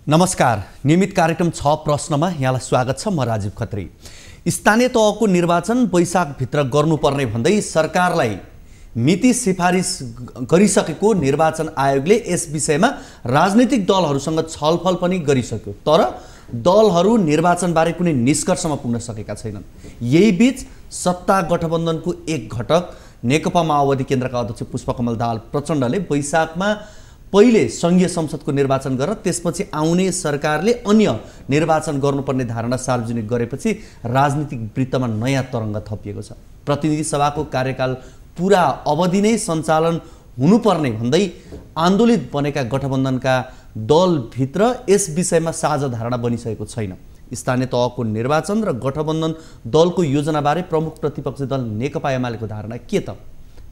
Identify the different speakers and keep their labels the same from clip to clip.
Speaker 1: नमस्कार, नियमित कार्यक्रम 6 प्रश्नमा यहाँलाई स्वागत छ। म राजीव खत्री। स्थानीय तहको निर्वाचन वैशाखभित्र गर्नुपर्ने भन्दै सरकारलाई मिति सिफारिस गरिसकेको निर्वाचन आयोगले यस विषयमा राजनीतिक दलहरूसँग छलफल पनि गरिसक्यो, तर दलहरू निर्वाचनबारे कुनै निष्कर्षमा पुग्न सकेका छैनन्। यही बीच सत्ता गठबन्धनको एक घटक नेकपा माओवादी केन्द्रका अध्यक्ष पुष्पकमल दाहाल प्रचण्डले वैशाखमा पहिले संघीय संसदको निर्वाचन गरेर त्यसपछि आउने सरकारले अन्य निर्वाचन गर्नुपर्ने धारणा सार्वजनिक गरेपछि राजनीतिक वृत्तमा नयाँ तरङ्ग थपिएको छ। प्रतिनिधि सभाको कार्यकाल पुरा अवधि नै सञ्चालन हुनुपर्ने भन्दै आन्दोलित बनेका गठबन्धनका दलभित्र यस विषयमा साझा धारणा बनिसकेको छैन। स्थानीय तहको निर्वाचन र गठबन्धन दलको योजनाबारे प्रमुख प्रतिपक्षी दल नेकपा एमालेको धारणा के त?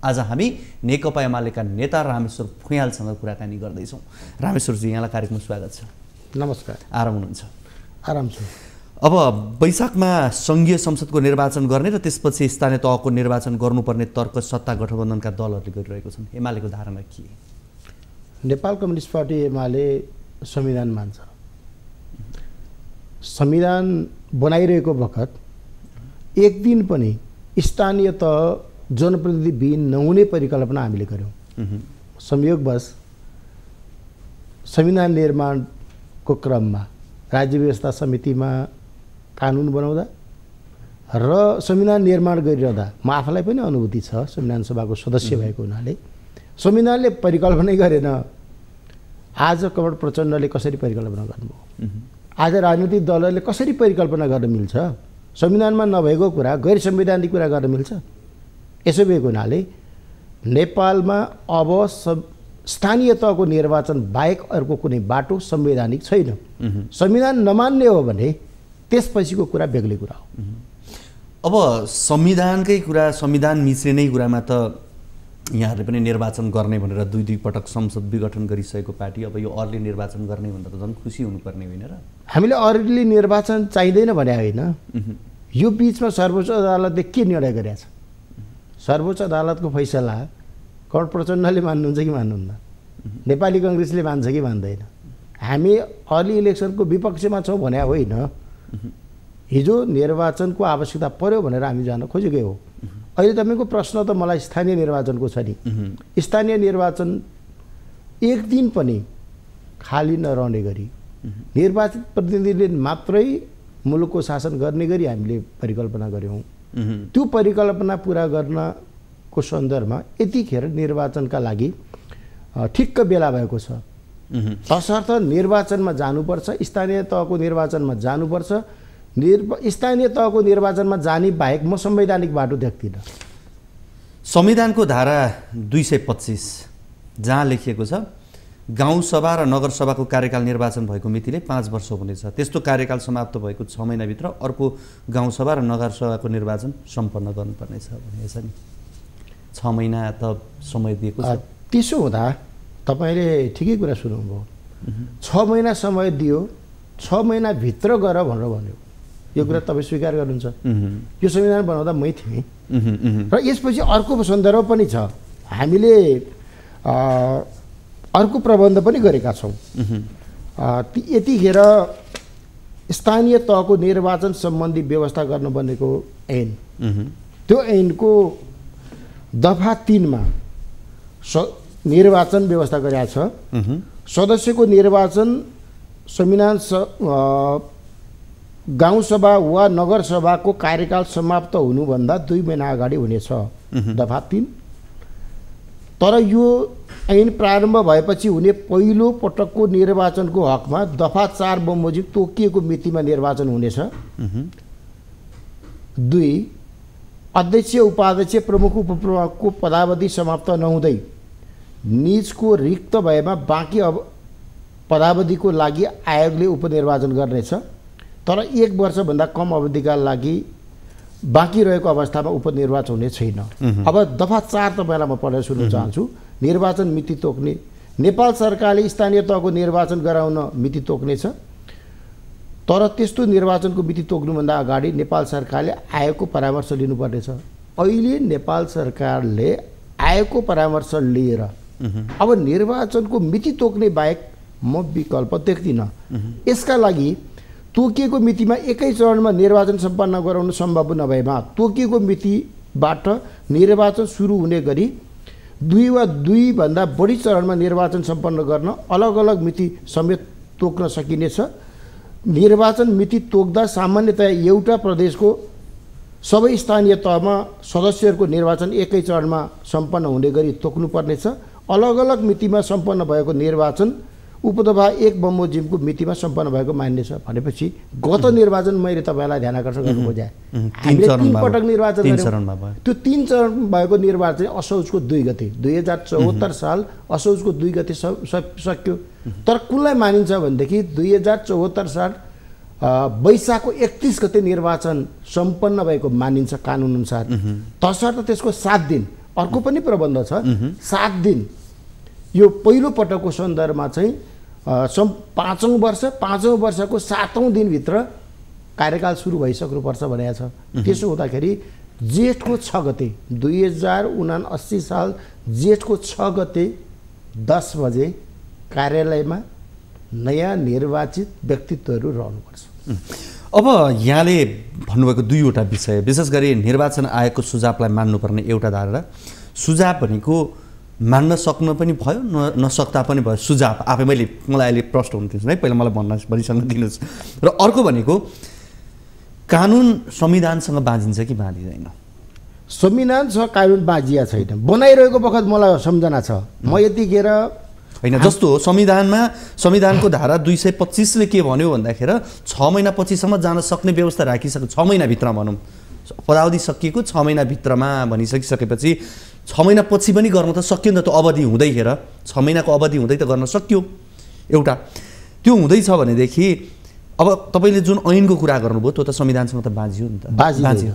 Speaker 1: आज हामी नेकपा एमालेका नेता रामेश्वर फुयालसँग कुराकानी गर्दैछौँ। रामेश्वरजी, यहाँलाई कार्यक्रममा स्वागत छ।
Speaker 2: नमस्कार।
Speaker 1: आराम हुनुहुन्छ?
Speaker 2: आराम छु।
Speaker 1: अब वैशाखमा संघीय संसदको निर्वाचन गर्ने र त्यसपछि स्थानीय तहको निर्वाचन गर्नुपर्ने तर्क सत्ता गठबन्धनका दलहरूले गरिरहेको छन्। एमालेको धारणा के?
Speaker 2: नेपाल कम्युनिस्ट पार्टी एमाले संविधान मान्छ। संविधान बनाइरहेको बखत एक दिन पनि स्थानीय तह जनप्रतिनिधिविहीन नहुने परिकल्पना हामीले गर्यौँ। संयोगवश संविधान निर्माणको क्रममा राज्य व्यवस्था समितिमा कानुन बनाउँदा र संविधान निर्माण गरिरहँदा म आफूलाई पनि अनुभूति छ, संविधान सभाको सदस्य भएको हुनाले संविधानले परिकल्पनै गरेन। आज कमल प्रचण्डले कसरी परिकल्पना गर्नुभयो? आज राजनीतिक दलहरूले कसरी परिकल्पना गर्न मिल्छ? संविधानमा नभएको कुरा गैर संवैधानिक कुरा गर्न मिल्छ? यसो भएको हुनाले नेपालमा अब स्थानीय तहको निर्वाचन बाहेक अर्को कुनै बाटो संवैधानिक छैन। संविधान नमान्ने हो भने त्यसपछिको कुरा बेग्लै कुरा हो।
Speaker 1: अब संविधानकै कुरा, संविधान मिच्ने कुरामा त यहाँहरूले पनि निर्वाचन गर्ने भनेर दुई पटक संसद विघटन गरिसकेको पार्टी अब यो अर्ली निर्वाचन गर्ने भन्दा त झन् खुसी हुनुपर्ने होइन र? हामीले
Speaker 2: अर्ली निर्वाचन चाहिँदैन भने होइन। यो बिचमा सर्वोच्च अदालतले के निर्णय गरेछ? सर्वोच्च अदालतको फैसला कमल प्रचण्डले मान्नुहुन्छ कि मान्नुहुन्न? नेपाली कङ्ग्रेसले मान्छ कि मान्दैन? हामी अर्ली इलेक्सनको विपक्षमा छौँ भने होइन। हिजो निर्वाचनको आवश्यकता पर्यो भनेर हामी जान खोजेकै हो। अहिले तपाईँको प्रश्न त मलाई स्थानीय निर्वाचनको छ नि। स्थानीय निर्वाचन एक दिन पनि खाली नरहने गरी निर्वाचित प्रतिनिधिले मात्रै मुलुकको शासन गर्ने गरी हामीले परिकल्पना गऱ्यौँ। त्यो परिकल्पना पुरा गर्नको सन्दर्भमा यतिखेर निर्वाचनका लागि ठिक्क बेला भएको छ। तसर्थ निर्वाचनमा जानुपर्छ, स्थानीय तहको निर्वाचनमा जानुपर्छ। स्थानीय तहको निर्वाचनमा जाने बाहेक म संवैधानिक बाटो देख्दिनँ।
Speaker 1: संविधानको धारा 225 जहाँ लेखिएको छ गाउँसभा र नगरसभाको कार्यकाल निर्वाचन भएको मितिले 5 वर्ष हुनेछ। त्यस्तो कार्यकाल समाप्त भएको 6 महिनाभित्र अर्को गाउँसभा र नगरसभाको निर्वाचन सम्पन्न गर्नुपर्नेछ भनेछ नि। 6 महिना त समय दिएको छ।
Speaker 2: त्यसो हुँदा तपाईँले ठिकै कुरा सुन्नुभयो। 6 महिना समय दियो, 6 महिनाभित्र गर भनेर भन्यो। यो कुरा तपाईँ स्वीकार गर्नुहुन्छ? यो संविधान बनाउँदा मै थिएँ र यसपछि अर्को सन्दर्भ पनि छ। हामीले अर्को प्रबन्ध पनि गरेका छौँ। यतिखेर स्थानीय तहको निर्वाचन सम्बन्धी व्यवस्था गर्न बनेको ऐन, त्यो ऐनको दफा 3 मा निर्वाचन व्यवस्था गरेका छ। सदस्यको निर्वाचन संविधान गाउँसभा वा नगरसभाको कार्यकाल समाप्त हुनुभन्दा 2 महिना अगाडि हुनेछ, दफा 3। तर यो ऐन प्रारम्भ भएपछि हुने पहिलो पटकको निर्वाचनको हकमा दफा 4 बमोजिम तोकिएको मितिमा निर्वाचन हुनेछ। 2 अध्यक्ष, उपाध्यक्ष, प्रमुख, उपप्रमुखको पदावधि समाप्त नहुँदै निजको रिक्त भएमा बाँकी पदावधिको लागि आयोगले उपनिर्वाचन गर्नेछ। तर 1 वर्षभन्दा कम अवधिका लागि बाँकी रहेको अवस्थामा उपनिर्वाचन हुने छैन। अब दफा 4 तपाईँलाई म पढेर सुन्न चाहन्छु। निर्वाचन मिति तोक्ने, नेपाल सरकारले स्थानीय तहको निर्वाचन गराउन मिति तोक्नेछ, तर त्यस्तो निर्वाचनको मिति तोक्नुभन्दा अगाडि नेपाल सरकारले आयोगको परामर्श लिनुपर्नेछ। अहिले नेपाल सरकारले आयोगको परामर्श लिएर अब निर्वाचनको मिति तोक्ने बाहेक म विकल्प देख्दिनँ। यसका लागि तोकिएको मितिमा एकै चरणमा निर्वाचन सम्पन्न गराउन सम्भव नभएमा तोकिएको मितिबाट निर्वाचन सुरु हुने गरी 2 वा 2 भन्दा बढी चरणमा निर्वाचन सम्पन्न गर्न अलग अलग मिति समेत तोक्न सकिनेछ। निर्वाचन मिति तोक्दा सामान्यतया एउटा प्रदेशको सबै स्थानीय तहमा सदस्यहरूको निर्वाचन एकै चरणमा सम्पन्न हुने गरी तोक्नुपर्नेछ। अलग अलग मितिमा सम्पन्न भएको निर्वाचन उपदफा 1 बमोजिमको मितिमा सम्पन्न भएको मान्नेछ। भनेपछि गत निर्वाचन मैले तपाईँलाई ध्यान आकर्षण गर्नु खोजेँ, हामीले 3 पटक निर्वाचन गऱ्यौँ। त्यो 3 चरण भएको निर्वाचन असोजको 2 गते 2074 साल असोजको 2 गते सक्यो। तर कुनलाई मानिन्छ भनेदेखि 2074 साल वैशाखको 31 गते निर्वाचन सम्पन्न भएको मानिन्छ कानुन अनुसार। तसर्थ त्यसको 7 दिन अर्को पनि प्रबन्ध छ। 7 दिन यो पहिलो पटकको सन्दर्भमा चाहिँ 5औं वर्षको 7औं दिनभित्र कार्यकाल सुरु भइसक्नुपर्छ भनेको छ। त्यसो हुँदाखेरि जेठको 6 गते 2079 साल जेठको 6 गते 10 बजे कार्यालयमा नयाँ निर्वाचित व्यक्तित्वहरू रहनुपर्छ।
Speaker 1: अब यहाँले भन्नुभएको 2वटा विषय, विशेष गरी निर्वाचन आयोगको सुझावलाई मान्नुपर्ने एउटा धारणा, सुझाव भनेको मान्न सक्नु पनि भयो नसक्दा पनि भयो। सुझाव आफै मलाई अहिले प्रश्न हुन्थ्यो है, पहिला मलाई भनिसक्न दिनुहोस्। र अर्को भनेको कानुन संविधानसँग बाँधिन्छ कि बाँधिँदैन?
Speaker 2: संविधानसँग कानुन बाँझिया छैन। बनाइरहेको बखत मलाई सम्झना छ, म यतिखेर
Speaker 1: होइन जस्तो हो संविधानको धारा 225 ले के भन्यो भन्दाखेरि 6 महिना पछिसम्म जान सक्ने व्यवस्था राखिसक्यो। 6 महिनाभित्र भनौँ, पदावधि सकिएको 6 महिनाभित्रमा भनिसकिसकेपछि 6 महिना पछि पनि गर्न त सक्यो नि त। त्यो अवधि हुँदैखेर 6 महिनाको अवधि हुँदै त गर्न सक्यो। एउटा त्यो हुँदैछ भनेदेखि अब तपाईँले जुन ऐनको कुरा गर्नुभयो त्यो त संविधानसँग त बाँझियो नि त।
Speaker 2: बाँझियो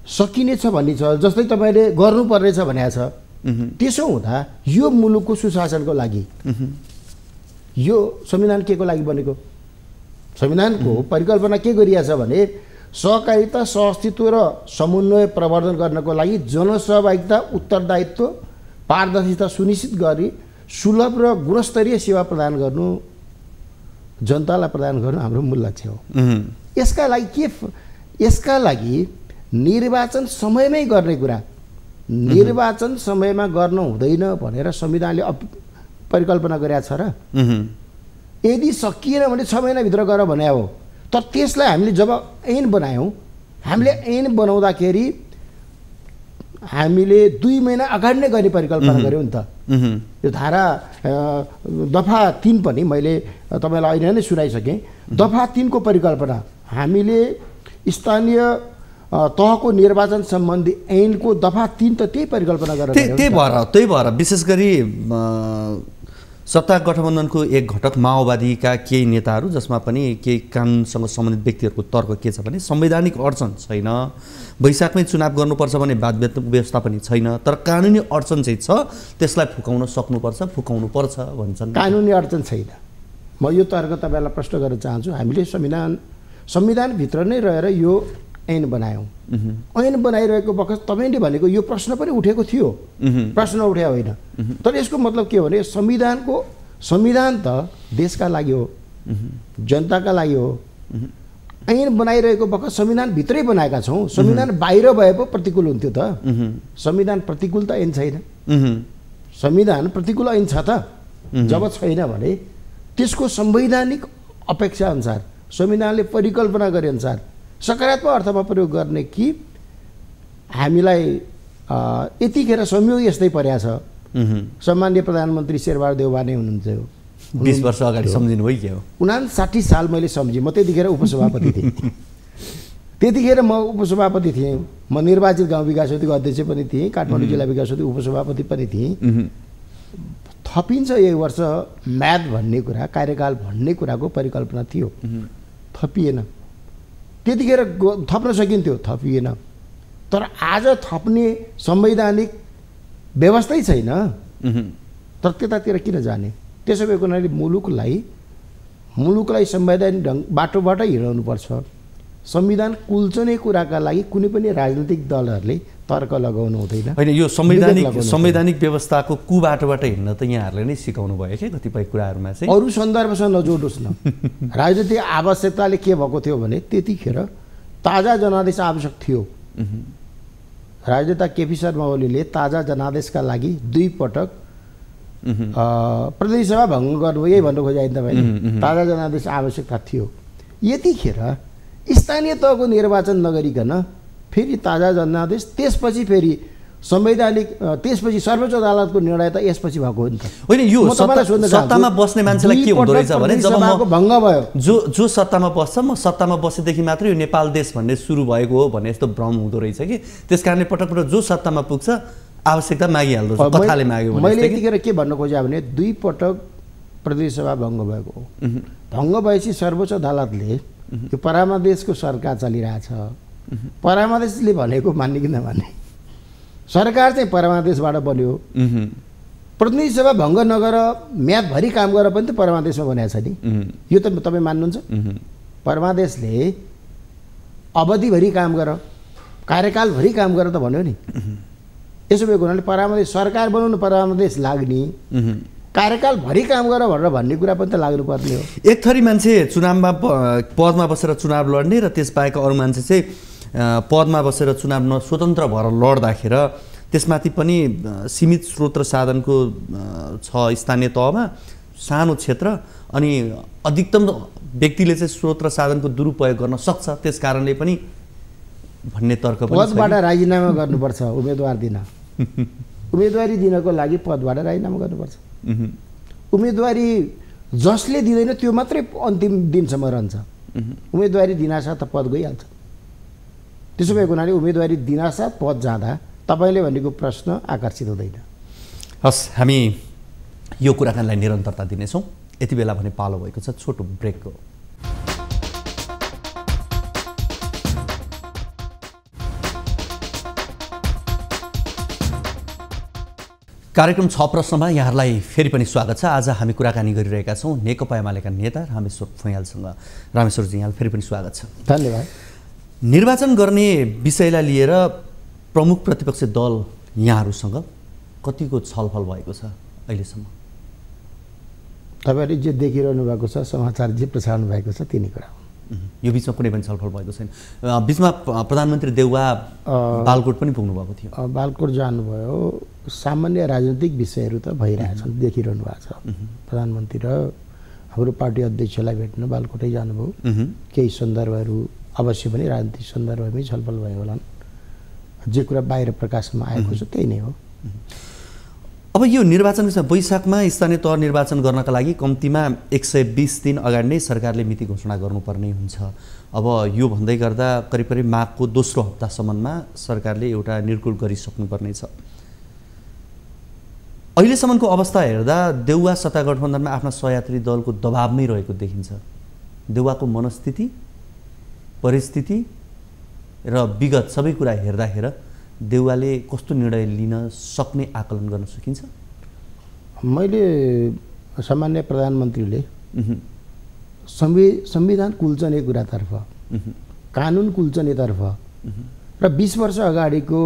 Speaker 2: सकिनेछ भन्ने छ, जस्तै तपाईँले गर्नुपर्नेछ भनेको छ। त्यसो हुँदा यो मुलुकको सुशासनको लागि यो संविधान के को लागि बनेको? संविधानको परिकल्पना के गरिएको छ भने सहकारिता, सहअस्तित्व र समन्वय प्रवर्धन गर्नको लागि जनसहभागिता, उत्तरदायित्व, पारदर्शिता सुनिश्चित गरी सुलभ र गुणस्तरीय सेवा प्रदान गर्नु, जनतालाई प्रदान गर्नु हाम्रो मूल लक्ष्य हो। यसका लागि निर्वाचन समयमै गर्ने कुरा, निर्वाचन समयमा गर्न हुँदैन भनेर संविधानले परिकल्पना गरेको छ र यदि सकिएन भने 6 महिनाभित्र गर भने हो। तर त्यसलाई हामीले जब ऐन बनायौँ, हामीले ऐन बनाउँदाखेरि हामीले 2 महिना अगाडि नै गर्ने परिकल्पना गऱ्यौँ नि त। यो धारा दफा 3 पनि मैले तपाईँलाई अहिले नै सुनाइसकेँ। दफा 3 को परिकल्पना हामीले स्थानीय तहको निर्वाचन सम्बन्धी ऐनको दफा 3 त त्यही परिकल्पना गरेर
Speaker 1: त्यही भएर विशेष गरी सत्ता गठबन्धनको एक घटक माओवादीका केही नेताहरू जसमा पनि केही कानुनसँग सम्बन्धित व्यक्तिहरूको तर्क के छ भने संवैधानिक अडचन छैन, वैशाखमै चुनाव गर्नुपर्छ भने बाध्य व्यवस्था पनि छैन, तर कानुनी अडचन चाहिँ छ, त्यसलाई फुकाउन सक्नुपर्छ, फुकाउनुपर्छ भन्छन्।
Speaker 2: कानुनी अडचन छैन। म यो तर्क तपाईँलाई प्रश्न गर्न चाहन्छु। हामीले संविधानभित्र नै रहेर यो ऐन बनायौँ। ऐन बनाइरहेको बखत तपाईँले भनेको यो प्रश्न पनि उठेको थियो, प्रश्न उठ्या होइन। तर यसको मतलब के हो भने संविधान त देशका लागि हो, जनताका लागि हो। ऐन बनाइरहेको बखत संविधानभित्रै बनाएका छौँ, संविधान बाहिर भए पो प्रतिकूल हुन्थ्यो त। संविधान प्रतिकूल त ऐन छैन। संविधान प्रतिकूल ऐन छ त? जब छैन भने त्यसको संवैधानिक अपेक्षा अनुसार संविधानले परिकल्पना गरे अनुसार सकारात्मक अर्थमा प्रयोग गर्ने कि हामीलाई यतिखेर संयोग यस्तै परेको छ। सम्माननीय प्रधानमन्त्री शेरबहादुर देउवा नै हुनुहुन्थ्यो।
Speaker 1: 20 वर्ष अगाडि सम्झिनु भयो के हो?
Speaker 2: 59 साल मैले सम्झेँ। म त्यतिखेर उपसभापति थिएँ। त्यतिखेर म उपसभापति थिएँ। म निर्वाचित गाउँ विकास समितिको अध्यक्ष पनि थिएँ, काठमाडौँ जिल्ला विकास समिति उपसभापति पनि थिएँ। थपिन्छ एक वर्ष म्याद भन्ने कुरा, कार्यकाल भन्ने कुराको परिकल्पना थियो, थपिएन। त्यतिखेर थप्न सकिन्थ्यो, थपिएन। तर आज थप्ने संवैधानिक व्यवस्थै छैन। तर त्यतातिर किन जाने? त्यसो भएको हुनाले मुलुकलाई संवैधानिक बाटोबाटै हिँडाउनुपर्छ। संविधान कुल्चने कुराका लागि कुनै पनि राजनीतिक दलहरूले तर्क लगाउनु हुँदैन।
Speaker 1: होइन, यो संवैधानिक व्यवस्थाको कुबाटोबाट हिँड्न त यहाँहरूले नै सिकाउनु भयो कि कतिपय कुराहरूमा चाहिँ।
Speaker 2: अरू सन्दर्भसँग नजोड्नुहोस् न। राजनीतिक आवश्यकताले के भएको थियो भने त्यतिखेर ताजा जनादेश आवश्यक थियो। राजनेता केपी शर्मा ओलीले ताजा जनादेशका लागि 2 पटक प्रतिनिधि सभा भङ्ग गर्नु, यही भन्नु खोजेँ तपाईँले। ताजा जनादेश आवश्यकता थियो। यतिखेर स्थानीय तहको निर्वाचन नगरिकन फेरि ताजा जनादेश, त्यसपछि फेरि संवैधानिक, त्यसपछि सर्वोच्च अदालतको निर्णय त यसपछि भएको हो नि त।
Speaker 1: होइन, यो सत्तामा बस्ने मान्छेलाई के हुँदो रहेछ भने जब
Speaker 2: भङ्ग भयो,
Speaker 1: जो सत्तामा बस्छ, म सत्तामा बसेदेखि मात्रै यो नेपाल देश भन्ने सुरु भएको हो भन्ने यस्तो भ्रम हुँदो रहेछ कि त्यस कारणले पटक पटक जो सत्तामा पुग्छ आवश्यकता मागिहाल्दो रहेछ, कथाले माग्यो भने।
Speaker 2: मैले यतिखेर के भन्न खोजेँ भने 2 पटक प्रतिनिधि सभा भङ्ग भएको हो। भङ्ग भएपछि सर्वोच्च अदालतले यो परामादेशको सरकार चलिरहेछ, परामादेशले भनेको मान्ने कि नमान्ने, सरकार चाहिँ परमादेशबाट बन्यो। प्रतिनिधि सभा भङ्ग नगर म्यादभरि काम गरेर पनि त परमादेशमा बनाएको छ नि। यो त तपाईँ मान्नुहुन्छ? परमादेशले अवधिभरि काम गर, कार्यकालभरि काम गर त भन्यो नि। यसो भएको हुनाले परमादेश सरकार बनाउनु परमादेश लाग्ने, कार्यकालभरि काम गर भनेर भन्ने कुरा पनि त लाग्नुपर्ने हो।
Speaker 1: एक थरी मान्छे चुनावमा पदमा बसेर चुनाव लड्ने र त्यसबाहेक अरू मान्छे चाहिँ पदमा बसेर चुनाव स्वतन्त्र भएर लड्दाखेरि त्यसमाथि पनि सीमित स्रोत र साधनको छ स्थानीय तहमा, सानो क्षेत्र, अनि अधिकतम व्यक्तिले चाहिँ स्रोत र साधनको दुरुपयोग गर्न सक्छ, त्यस कारणले पनि भन्ने तर्क पनि छ।
Speaker 2: पदबाट राजीनामा गर्नुपर्छ उम्मेदवार दिन, उम्मेदवारी दिनको लागि पदबाट राजीनामा गर्नुपर्छ। उम्मेदवारी जसले दिँदैन त्यो मात्रै अन्तिम दिनसम्म रहन्छ। उम्मेदवारी दिनासाथ त पद गइहाल्छ। त्यसो भएको हुनाले उम्मेदवारी दिनासाथ पद जाँदा तपाईँले भनेको प्रश्न आकर्षित हुँदैन।
Speaker 1: हस्, हामी यो कुराकानीलाई निरन्तरता दिनेछौँ। यति बेला भने पालो भएको छ छोटो ब्रेकको। कार्यक्रम 6 प्रश्नमा यहाँहरूलाई फेरि पनि स्वागत छ। आज हामी कुराकानी गरिरहेका छौँ नेकपा एमालेका नेता रामेश्वर फुयालसँग। रामेश्वरजी, यहाँलाई फेरि पनि स्वागत छ।
Speaker 2: धन्यवाद।
Speaker 1: निर्वाचन गर्ने विषयलाई लिएर प्रमुख प्रतिपक्षी दल यहाँहरूसँग कतिको छलफल भएको छ अहिलेसम्म?
Speaker 2: तपाईँहरूले जे देखिरहनु भएको छ, समाचार जे प्रसारण भएको छ, तिनी कुरा हो।
Speaker 1: यो बिचमा कुनै पनि छलफल भएको छैन? बिचमा प्रधानमन्त्री देउवा बालकोट पनि पुग्नु भएको थियो।
Speaker 2: बालकोट जानुभयो। सामान्य राजनीतिक विषयहरू त भइरहेछन्, देखिरहनु भएको छ। प्रधानमन्त्री र हाम्रो पार्टी अध्यक्षलाई भेट्न बालकोटै जानुभयो। केही सन्दर्भहरू अवश्य पनि राजनीतिक सन्दर्भमै छलफल भयो होलान्। जे कुरा बाहिर प्रकाशमा आएको छ त्यही नै हो।
Speaker 1: अब यो निर्वाचनको वैशाखमा स्थानीय तह निर्वाचन गर्नका लागि कम्तीमा 120 दिन अगाडि नै सरकारले मिति घोषणा गर्नुपर्ने हुन्छ। अब यो भन्दै गर्दा करिब करिब माघको दोस्रो हप्तासम्ममा सरकारले एउटा निर्कुल गरिसक्नुपर्ने छ। अहिलेसम्मको अवस्था हेर्दा देउवा सत्ता गठबन्धनमा आफ्ना सहयात्री दलको दबावमै रहेको देखिन्छ। देउवाको मनस्थिति, परिस्थिति र विगत सबै कुरा हेर्दाखेरि देउवाले कस्तो निर्णय लिन सक्ने आकलन गर्न सकिन्छ?
Speaker 2: मैले सामान्य प्रधानमन्त्रीले संविधान कुल्चने कुरातर्फ, कानुन कुल्चनेतर्फ र 20 वर्ष अगाडिको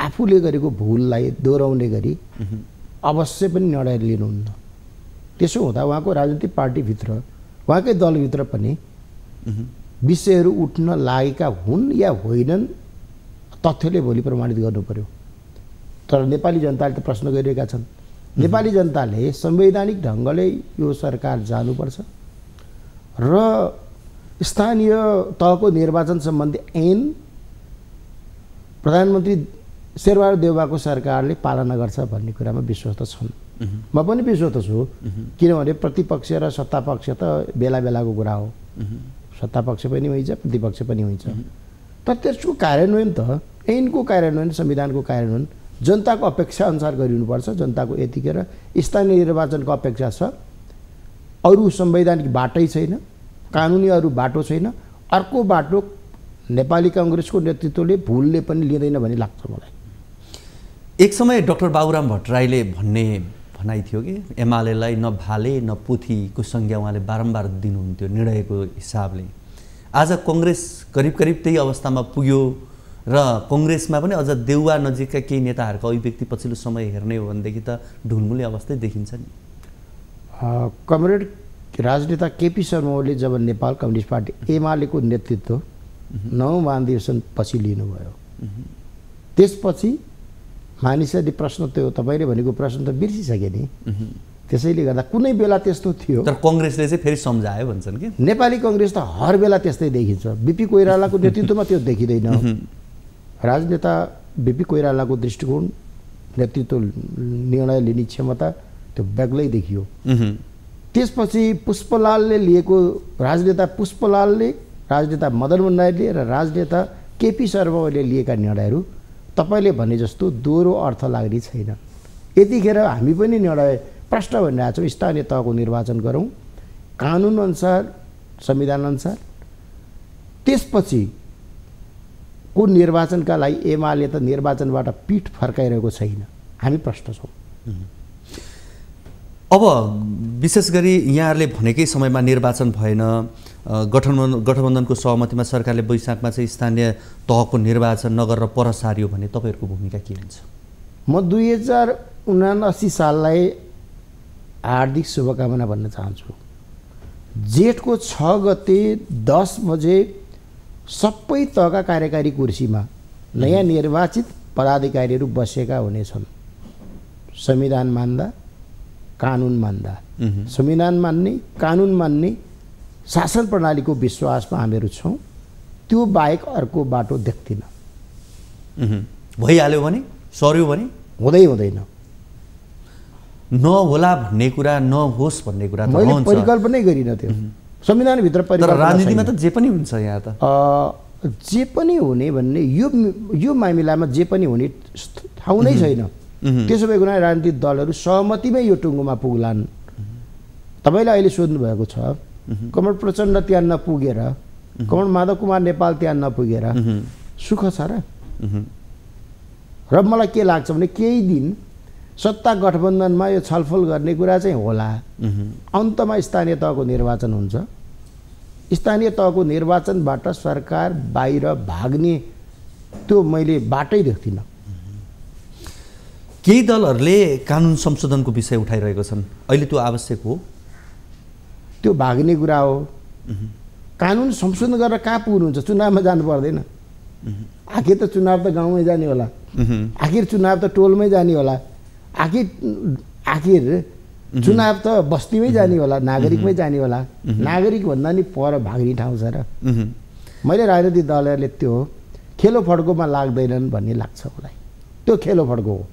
Speaker 2: आफूले गरेको भुललाई दोहोऱ्याउने गरी अवश्य पनि निर्णय लिनुहुन्न। त्यसो हुँदा उहाँको राजनीतिक पार्टीभित्र, उहाँकै दलभित्र पनि विषयहरू उठ्न लागेका हुन् या होइनन्, तथ्यले भोलि प्रमाणित गर्नु पर्यो। तर नेपाली जनताले त प्रश्न गरिरहेका छन्। नेपाली जनताले संवैधानिक ढङ्गले यो सरकार जानुपर्छ र स्थानीय तहको निर्वाचन सम्बन्धी ऐन प्रधानमन्त्री शेरबहादुर देउवाको सरकारले पालना गर्छ भन्ने कुरामा विश्वस्त छन्। म पनि विश्वस्त छु, किनभने प्रतिपक्ष र सत्तापक्ष त बेला बेलाको कुरा हो। सत्तापक्ष पनि हुन्छ, प्रतिपक्ष पनि हुन्छ। तर त्यसको कार्यान्वयन त ऐनको कार्यान्वयन, संविधानको कार्यान्वयन जनताको अपेक्षा अनुसार गरिनुपर्छ। जनताको यतिखेर स्थानीय निर्वाचनको अपेक्षा छ। अरू संवैधानिक बाटै छैन, कानुनी अरू बाटो छैन। अर्को बाटो नेपाली काङ्ग्रेसको नेतृत्वले भुलले पनि लिँदैन भन्ने लाग्छ मलाई।
Speaker 1: एक समय डाक्टर बाबुराम भट्टराईले भन्ने भनाइ थियो कि एमालेलाई न भाले न पोथीको संज्ञा उहाँले बारम्बार दिनुहुन्थ्यो निर्णयको हिसाबले। आज कङ्ग्रेस करिब करिब त्यही अवस्थामा पुग्यो र कङ्ग्रेसमा पनि अझ देउवा नजिकका केही नेताहरूको अभिव्यक्ति पछिल्लो समय हेर्ने हो भनेदेखि त ढुलमुले अवस्थै देखिन्छ नि।
Speaker 2: कमरेड राजनेता केपी शर्मा ओलीले जब नेपाल कम्युनिस्ट पार्टी एमालेको नेतृत्व 9 महाधिवेशनपछि लिनुभयो, त्यसपछि मानिसहरूले प्रश्न त्यो तपाईँले भनेको प्रश्न त बिर्सिसके नि। त्यसैले गर्दा कुनै बेला त्यस्तो थियो,
Speaker 1: तर कङ्ग्रेसले चाहिँ फेरि सम्झायो भन्छन् कि
Speaker 2: नेपाली कङ्ग्रेस त हर बेला त्यस्तै देखिन्छ। बिपी कोइरालाको नेतृत्वमा त्यो देखिँदैन। राजनेता बिपी कोइरालाको दृष्टिकोण, नेतृत्व निर्णय लिने क्षमता त्यो बेग्लै देखियो। त्यसपछि पुष्पलालले लिएको, राजनेता पुष्पलालले, राजनेता मदन मोहन राईले र राजनेता केपी शर्मा ओलीले लिएका निर्णयहरू तपाईँले भने जस्तो दोहोरो अर्थ लाग्ने छैन। यतिखेर हामी पनि निर्णय प्रश्न भनिरहेको छौँ, स्थानीय तहको निर्वाचन गरौँ कानुनअनुसार, संविधानअनुसार। त्यसपछि को निर्वाचनका लागि एमाले त निर्वाचनबाट पिठ फर्काइरहेको छैन, हामी प्रश्न छौँ।
Speaker 1: अब विशेष गरी यहाँहरूले भनेकै समयमा निर्वाचन भएन, गठबन्धनको सहमतिमा सरकारले वैशाखमा चाहिँ स्थानीय तहको निर्वाचन नगरेर पर सार्यो भने तपाईँहरूको भूमिका के हुन्छ?
Speaker 2: म 2079 साललाई हार्दिक शुभकामना भन्न चाहन्छु। जेठको 6 गते 10 बजे सबै तहका कार्यकारी कुर्सीमा नयाँ निर्वाचित पदाधिकारीहरू बसेका हुनेछन्। संविधान मान्दा, कानुन मान्दा, संविधान मान्ने, कानुन मान्ने शासन प्रणालीको विश्वासमा हामीहरू छौँ। त्यो बाहेक अर्को बाटो देख्दिनँ।
Speaker 1: भइहाल्यो भने, सर्यो भने
Speaker 2: हुँदैन।
Speaker 1: नहोला भन्ने कुरा, नहोस् भन्ने कुरा त
Speaker 2: मैले परिकल्पनै गरिनँ त्यो संविधानभित्र।
Speaker 1: तर राजनीतिमा त जे पनि हुन्छ, यहाँ त
Speaker 2: जे पनि हुने भन्ने यो मामिलामा जे पनि हुने ठाउँ नै छैन। त्यसो भएको हुनाले राजनीतिक दलहरू सहमतिमै यो टुङ्गोमा पुग्लान्। तपाईँले अहिले सोध्नु भएको छ, कमल प्रचण्ड त्यहाँ नपुगेर, कमल माधव कुमार नेपाल त्यहाँ नपुगेर सुख छ र? र मलाई के लाग्छ भने केही दिन सत्ता गठबन्धनमा यो छलफल गर्ने कुरा चाहिँ होला। अन्तमा स्थानीय तहको निर्वाचन हुन्छ। स्थानीय तहको निर्वाचनबाट सरकार बाहिर भाग्ने त्यो मैले बाटै देख्दिनँ।
Speaker 1: केही दलहरूले कानुन संशोधनको विषय उठाइरहेको छन्, अहिले त्यो आवश्यक हो?
Speaker 2: त्यो भाग्ने कुरा हो। कानुन संशोधन गरेर कहाँ पुग्नुहुन्छ? चुनावमा जानु पर्दैन? आखिर त चुनाव त गाउँमै जाने होला, आखिर चुनाव त टोलमै जाने होला, आखिर चुनाव त बस्तीमै जाने होला, नागरिकमै जाने होला। नागरिक भन्दा नि पर भाग्ने ठाउँ छ र? मैले राजनीतिक दलहरूले त्यो खेलो फड्कोमा लाग्दैनन् भन्ने लाग्छ मलाई। त्यो खेलो फड्को हो।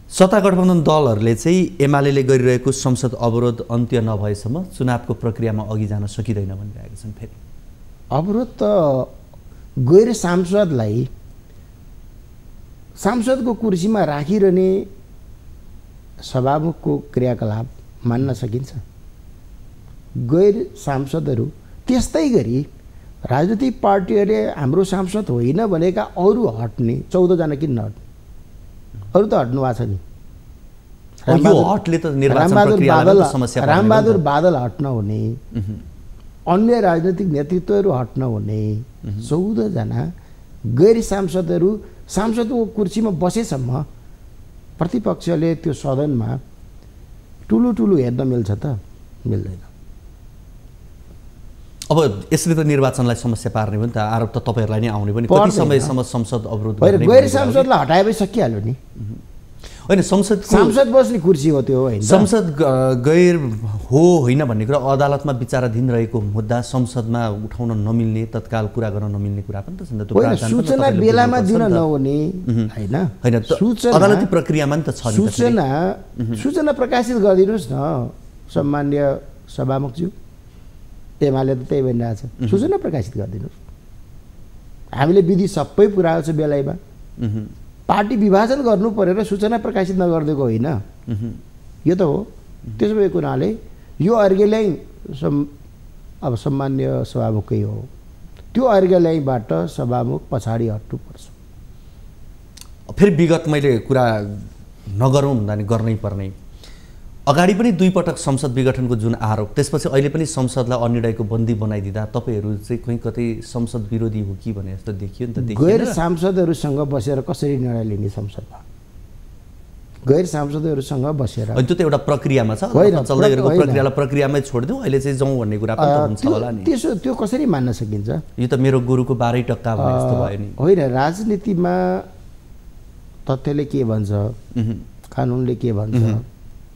Speaker 1: सत्ता गठबन्धन दलहरूले चाहिँ एमाले गरिरहेको संसद अवरोध अन्त्य नभएसम्म चुनावको प्रक्रियामा अघि जान सकिँदैन भनिरहेका छन्। फेरि
Speaker 2: अवरोध त गैर सांसदलाई सांसदको कुर्सीमा राखिरहने सभामुखको क्रियाकलाप मान्न सकिन्छ। गैर सांसदहरू त्यस्तै गरी राजनीतिक पार्टीहरूले हाम्रो सांसद होइन भनेका अरू हट्ने 14 जना किन नहट्ने? अरू त हट्नु भएको छ नि। रामबहादुर बादल हट्न हुने, अन्य राजनीतिक नेतृत्वहरू हट्न हुने, 14 जना गैर सांसदहरू सांसदको कुर्सीमा बसेसम्म प्रतिपक्षले त्यो सदनमा ठुलो हेर्न मिल्छ त? मिल्दैन।
Speaker 1: अब यसले त निर्वाचनलाई समस्या पार्ने पनि त, आरोप त तपाईँहरूलाई नै आउने पनि। कति समयसम्म संसद अवरोध गर्ने?
Speaker 2: गैर सांसदलाई हटाएपछि सकिहाल्यो नि।
Speaker 1: होइन, सांसद
Speaker 2: बस्ने कुर्सी हो त्यो। होइन,
Speaker 1: संसद गैर हो होइन भन्ने कुरा अदालतमा विचाराधीन रहेको मुद्दा संसदमा उठाउन नमिल्ने, तत्काल कुरा गर्न नमिल्ने कुरा पनि त छ नि त।
Speaker 2: सूचना बेलामा दिन नहुने होइन,
Speaker 1: अदालती प्रक्रियामा नि त छ।
Speaker 2: सूचना प्रकाशित गरिदिनुहोस् न सम्मान्य सभामुखज्यू। एमाले त त्यही भनिरहेछ, सूचना प्रकाशित गरिदिनुहोस्। हामीले विधि सबै पुऱ्याएको छ बेलामा। पार्टी विभाजन गर्नु परेर सूचना प्रकाशित नगरिदिएको होइन, यो त हो। त्यसो भएको हुनाले यो अर्घ्यल्याइ अब सम्मान्य सभामुखकै हो। त्यो अर्घ्यल्याइबाट सभामुख पछाडि हट्नुपर्छ।
Speaker 1: फेरि विगत मैले कुरा नगरौँ भन्दा नि गर्नै पर्ने। अगाडि पनि 2 पटक संसद विघटनको जुन आरोप, त्यसपछि अहिले पनि संसदलाई अनिर्णयको बन्दी बनाइदिँदा तपाईहरू चाहिँ कहीँ कतै संसद विरोधी हो कि भने जस्तो देखियो नि त।
Speaker 2: गैर सांसदहरूसँग बसेर कसरी निर्णय लिने संसदमा? गैर सांसदहरूसँग बसेर
Speaker 1: अनि त्यो त एउटा प्रक्रियामा छ, चल्दै गरेको प्रक्रियामै छोडिदिउँ, अहिले चाहिँ जाउँ भन्ने कुरा पनि हुन्छ होला नि।
Speaker 2: त्यो कसरी मान्न सकिन्छ?
Speaker 1: यो त मेरो गुरुको 12 टक्का भने जस्तो भयो नि।
Speaker 2: होइन, राजनीतिमा तथ्यले के भन्छ, कानुनले के भन्छ,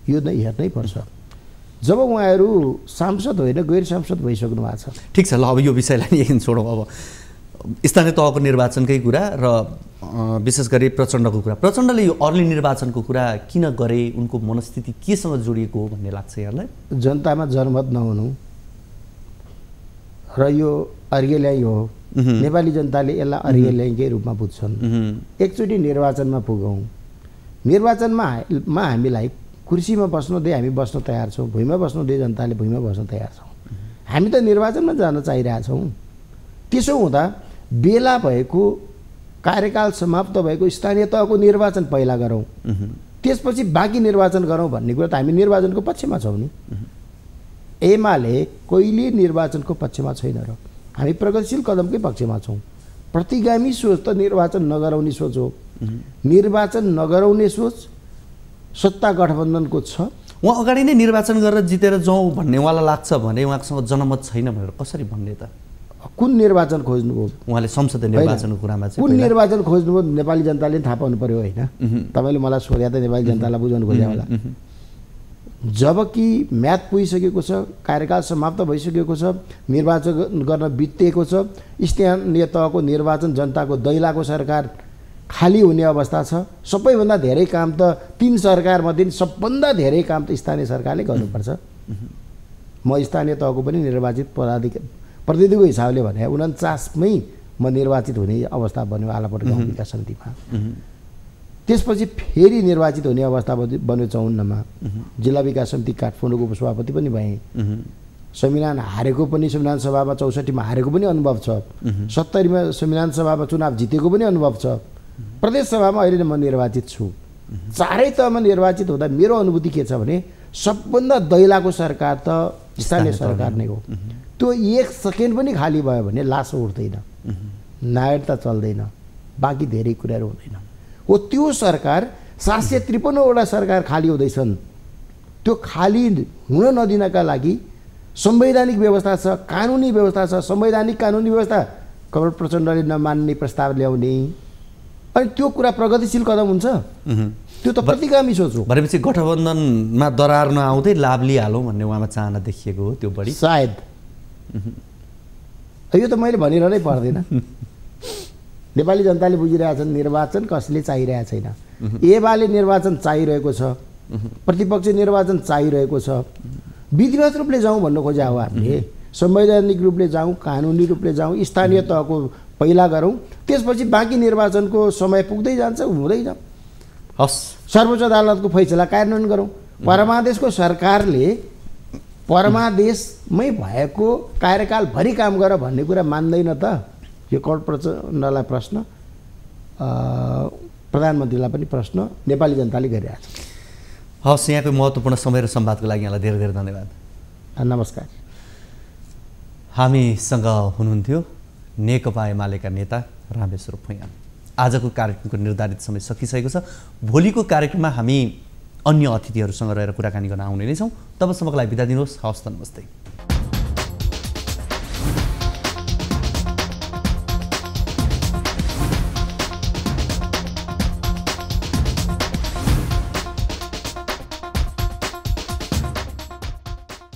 Speaker 2: यो नै हेर्नै पर्छ। जब उहाँहरू सांसद होइन गैर सांसद भइसक्नु भएको छ।
Speaker 1: ठिक छ, ल अब यो विषयलाई नि एकछिन छोडौँ। अब स्थानीय तहको निर्वाचनकै कुरा र विशेष गरी प्रचण्डको कुरा, प्रचण्डले यो अर्ली निर्वाचनको कुरा किन गरे, उनको मनस्थिति केसँग जोडिएको हो भन्ने लाग्छ यहाँलाई?
Speaker 2: जनतामा जनमत नहुनु र यो अर्घेल्याइ हो। नेपाली जनताले यसलाई अर्घेल्याइकै रूपमा बुझ्छन्। एकचोटि निर्वाचनमा पुगौँ, निर्वाचनमा हामीलाई कुर्सीमा बस्नु दे, हामी बस्न तयार छौँ, भुइँमा बस्नु दे, जनताले भुइँमा बस्न तयार छौँ। हामी त निर्वाचनमा जान चाहिरहेछौँ। त्यसो हुँदा बेला भएको कार्यकाल समाप्त भएको स्थानीय तहको निर्वाचन पहिला गरौँ, त्यसपछि बाँकी निर्वाचन गरौँ भन्ने कुरा त हामी निर्वाचनको पक्षमा छौँ नि। एमाले कहिले निर्वाचनको पक्षमा छैन र हामी प्रगतिशील कदमकै पक्षमा छौँ। प्रतिगामी सोच त निर्वाचन नगराउने सोच हो। निर्वाचन नगराउने सोच सत्ता गठबन्धनको छ।
Speaker 1: उहाँ अगाडि नै निर्वाचन गरेर जितेर जाउँ भन्ने उहाँलाई लाग्छ भने उहाँसँग जनमत छैन भनेर कसरी भन्ने त?
Speaker 2: कुन निर्वाचन खोज्नुभयो
Speaker 1: उहाँले? संसदीय निर्वाचनको कुरामा चाहिँ
Speaker 2: कुन निर्वाचन खोज्नुभयो नेपाली जनताले थाहा पाउनु पर्यो होइन? तपाईँले मलाई सोधे त नेपाली जनतालाई बुझाउनु खोज्यो होला। जबकि म्याद पुगिसकेको छ, कार्यकाल समाप्त भइसकेको छ, निर्वाचन गर्न बितेको छ, स्थानीय तहको निर्वाचन जनताको दैलाको सरकार खाली हुने अवस्था छ। सबैभन्दा धेरै काम त 3 सरकारमध्ये सबभन्दा धेरै काम त स्थानीय सरकारले गर्नुपर्छ। म स्थानीय तहको पनि निर्वाचित प्रतिनिधिको हिसाबले भने 49मै म निर्वाचित हुने अवस्था बन्यो आलापट गाउँ विकास समितिमा। त्यसपछि फेरि निर्वाचित हुने अवस्था बन्यो 54मा। जिल्ला विकास समिति काठमाडौँको उपसभापति पनि भएँ। संविधान हारेको पनि, संविधान सभामा 64मा हारेको पनि अनुभव छ। 70मा संविधान सभामा चुनाव जितेको पनि अनुभव छ। प्रदेश सभामा अहिले म निर्वाचित छु। चारै तहमा निर्वाचित हुँदा मेरो अनुभूति के छ भने सबभन्दा दैलाको सरकार त स्थानीय सरकार नै हो। त्यो 1 सेकेन्ड पनि खाली भयो भने लासो उठ्दैन, नायरता चल्दैन, बाँकी धेरै कुराहरू हुँदैन। हो त्यो सरकार 753वटा सरकार खाली हुँदैछन्। त्यो खाली हुन नदिनका लागि संवैधानिक व्यवस्था छ, कानुनी व्यवस्था छ। संवैधानिक कानुनी व्यवस्था कमल प्रचण्डले नमान्ने प्रस्ताव ल्याउने, अनि त्यो कुरा प्रगतिशील कदम हुन्छ? त्यो त प्रतिगामी सोच हो।
Speaker 1: भनेपछि गठबन्धनमा दरार नआउँदै लाभ लिइहालौँ भन्ने उहाँमा चाहना देखिएको हो त्यो बढी
Speaker 2: सायद। यो त मैले भनिरहनै पर्दैन। नेपाली जनताले बुझिरहेछन् निर्वाचन कसले चाहिरहेको छैन। एमाले निर्वाचन चाहिरहेको छ, प्रतिपक्ष निर्वाचन चाहिरहेको छ। विधिवत रूपले जाउँ भन्नु खोजे हो हामीले। संवैधानिक रूपले जाउँ, कानुनी रूपले जाउँ, स्थानीय तहको पहिला गरौँ, त्यसपछि बाँकी निर्वाचनको समय पुग्दै जान्छ, हुँदै जाउँ।
Speaker 1: हस्,
Speaker 2: सर्वोच्च अदालतको फैसला कार्यान्वयन गरौँ। परमादेशको सरकारले परमादेशमै भएको कार्यकालभरि काम गर भन्ने कुरा मान्दैन त? यो कमल प्रचण्डलाई प्रश्न, प्रधानमन्त्रीलाई पनि प्रश्न, नेपाली जनताले गरिरहेको छ।
Speaker 1: हस्, यहाँको महत्त्वपूर्ण समय र संवादको लागि यहाँलाई धेरै धेरै धन्यवाद।
Speaker 2: नमस्कार।
Speaker 1: हामीसँग हुनुहुन्थ्यो नेकपा एमालेका नेता रामेश्वर भुइयाँ। आजको कार्यक्रमको निर्धारित समय सकिसकेको छ। भोलिको कार्यक्रममा हामी अन्य अतिथिहरूसँग रहेर कुराकानी गर्न आउने नै छौँ। तबसम्मको लागि बिदा दिनुहोस्। हवस् त, नमस्ते।